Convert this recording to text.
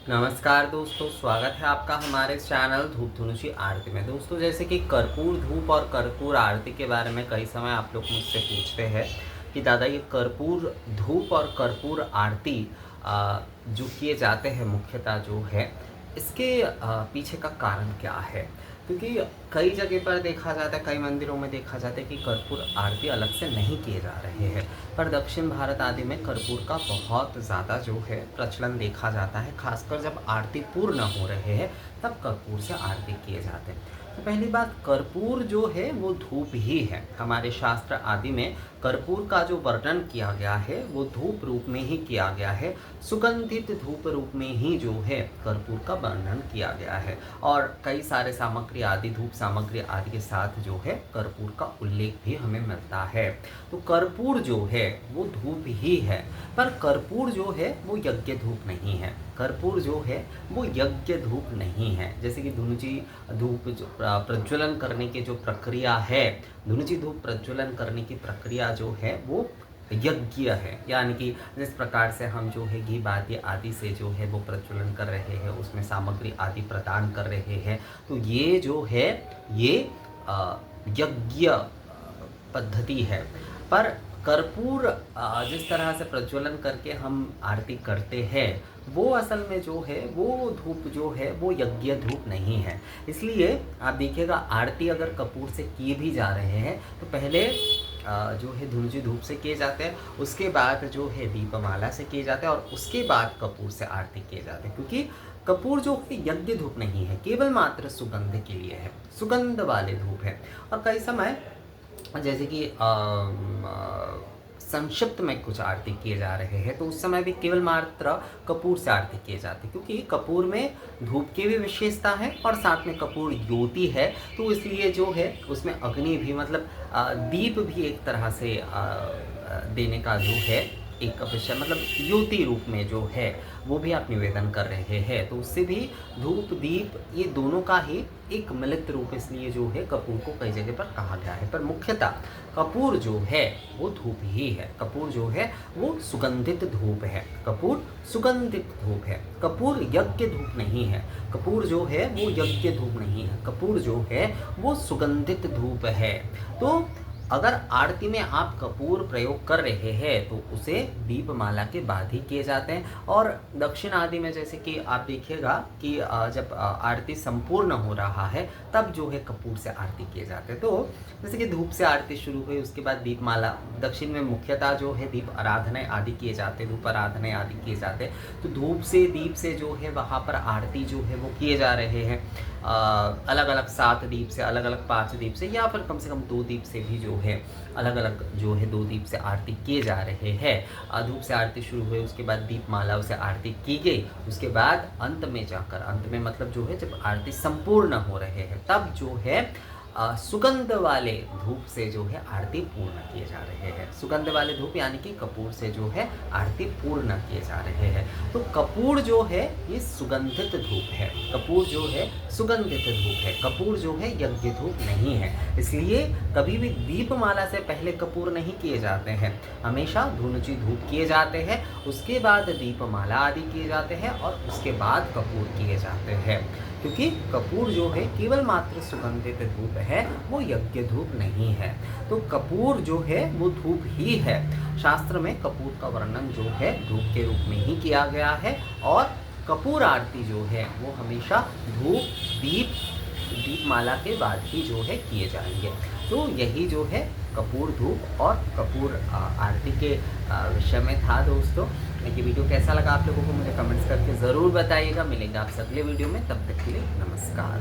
नमस्कार दोस्तों, स्वागत है आपका हमारे चैनल धूप धुनुषी आरती में। दोस्तों, जैसे कि कर्पूर धूप और कर्पूर आरती के बारे में कई समय आप लोग मुझसे पूछते हैं कि दादा ये कर्पूर धूप और कर्पूर आरती जो किए जाते हैं मुख्यतः जो है इसके पीछे का कारण क्या है। क्योंकि कई जगह पर देखा जाता है, कई मंदिरों में देखा जाता है कि कर्पूर आरती अलग से नहीं किए जा रहे हैं, पर दक्षिण भारत आदि में कर्पूर का बहुत ज़्यादा जो है प्रचलन देखा जाता है। खासकर जब आरती पूर्ण हो रहे हैं तब कर्पूर से आरती किए जाते हैं। तो पहली बात, कर्पूर जो है वो धूप ही है। हमारे शास्त्र आदि में कर्पूर का जो वर्णन किया गया है वो धूप रूप में ही किया गया है, सुगंधित धूप रूप में ही जो है कर्पूर का वर्णन किया गया है। और कई सारे सामग्री आदि, धूप सामग्री आदि के साथ जो है कर्पूर का उल्लेख भी हमें मिलता है। तो कर्पूर जो है वो धूप ही है, पर कर्पूर जो है वो यज्ञ धूप नहीं है। कर्पूर जो है वो यज्ञ धूप नहीं है। जैसे कि धुनुची धूप जो प्रज्वलन करने की जो प्रक्रिया है, धुनुची धूप प्रज्वलन करने की प्रक्रिया जो है वो यज्ञ है। यानी कि जिस प्रकार से हम जो है घी बाती आदि से जो है वो प्रज्वलन कर रहे हैं, उसमें सामग्री आदि प्रदान कर रहे हैं, तो ये जो है ये यज्ञ पद्धति है। पर कर्पूर जिस तरह से प्रज्वलन करके हम आरती करते हैं वो असल में जो है वो धूप जो है वो यज्ञ धूप नहीं है। इसलिए आप देखिएगा, आरती अगर कपूर से किए भी जा रहे हैं तो पहले जो है धुनुची धूप से किए जाते हैं, उसके बाद जो है दीपमाला से किए जाते हैं और उसके बाद कपूर से आरती किए जाते हैं। क्योंकि कपूर जो है यज्ञ धूप नहीं है, केवल मात्र सुगंध के लिए है, सुगंध वाले धूप है। और कई समय जैसे कि संक्षिप्त में कुछ आरती किए जा रहे हैं तो उस समय भी केवल मात्र कपूर से आरती किए जाती है। क्योंकि कपूर में धूप की भी विशेषता है और साथ में कपूर ज्योति है, तो इसलिए जो है उसमें अग्नि भी, मतलब दीप भी एक तरह से देने का जो है एक विषय, मतलब ज्योति रूप में जो है वो भी आप निवेदन कर रहे हैं। तो उससे भी धूप दीप ये दोनों का ही एक मिलित रूप, इसलिए जो है कपूर को कई जगह पर कहा गया है। पर मुख्यतः कपूर जो है वो धूप ही है। कपूर जो है वो सुगंधित धूप है। कपूर सुगंधित धूप है। कपूर यज्ञ धूप नहीं है। कपूर जो है वो यज्ञ धूप नहीं है। कपूर जो है वो सुगंधित धूप है। तो अगर आरती में आप कपूर प्रयोग कर रहे हैं तो उसे दीपमाला के बाद ही किए जाते हैं। और दक्षिण आदि में जैसे कि आप देखिएगा कि जब आरती संपूर्ण हो रहा है तब जो है कपूर से आरती किए जाते हैं। तो जैसे कि धूप से आरती शुरू हुई, उसके बाद दीपमाला। दक्षिण में मुख्यतः जो है दीप आराधना आदि किए जाते हैं, धूप आराधना आदि किए जाते हैं। तो धूप से दीप से जो है वहाँ पर आरती जो है वो किए जा रहे हैं। अलग अलग 7 दीप से, अलग अलग 5 दीप से, या फिर कम से कम 2 दीप से भी जो है अलग अलग जो है 2 दीप से आरती किए जा रहे हैं। धूप से आरती शुरू हुई, उसके बाद दीपमाला से आरती की गई, उसके बाद अंत में जाकर, अंत में मतलब जो है जब आरती संपूर्ण हो रहे हैं तब जो है सुगंध वाले धूप से जो है आरती पूर्ण किए जा रहे हैं। सुगंध वाले धूप यानी कि कपूर से जो है आरती पूर्ण किए जा रहे हैं। तो कपूर जो है ये सुगंधित धूप है। कपूर जो है सुगंधित धूप है। कपूर जो है यज्ञ धूप नहीं है। इसलिए कभी भी दीपमाला से पहले कपूर नहीं किए जाते हैं। हमेशा धुनुची धूप किए जाते हैं, उसके बाद दीपमाला आदि किए जाते हैं और उसके बाद कपूर किए जाते हैं। क्योंकि कपूर जो है केवल मात्र सुगंधित धूप है, वो यज्ञ धूप नहीं है। तो कपूर जो है वो धूप ही है। शास्त्र में कपूर का वर्णन जो है धूप के रूप में ही किया गया है। और कपूर आरती जो है वो हमेशा धूप दीपमाला के बाद ही जो है किए जाएंगे। तो यही जो है कपूर धूप और कपूर आरती के विषय में था। दोस्तों, ये वीडियो कैसा लगा आप लोगों को मुझे कमेंट्स करके ज़रूर बताइएगा। मिलेंगे आपसे अगले वीडियो में, तब तक के लिए नमस्कार।